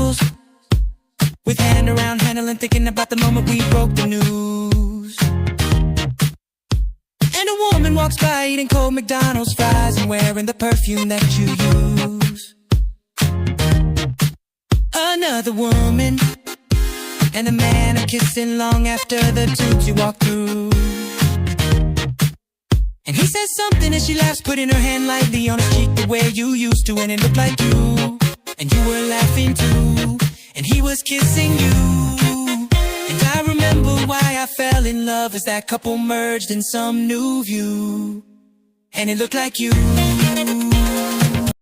McDonald's, with hand around handle and thinking about the moment we broke the news. And a woman walks by eating cold McDonald's fries and wearing the perfume that you use. Another woman and a man are kissing long after the tubes you walk through. And he says something and she laughs, putting her hand lightly on his cheek the way you used to, and it looked like you. And you were laughing too, and he was kissing you. And I remember why I fell in love as that couple merged in some new view. And it looked like you.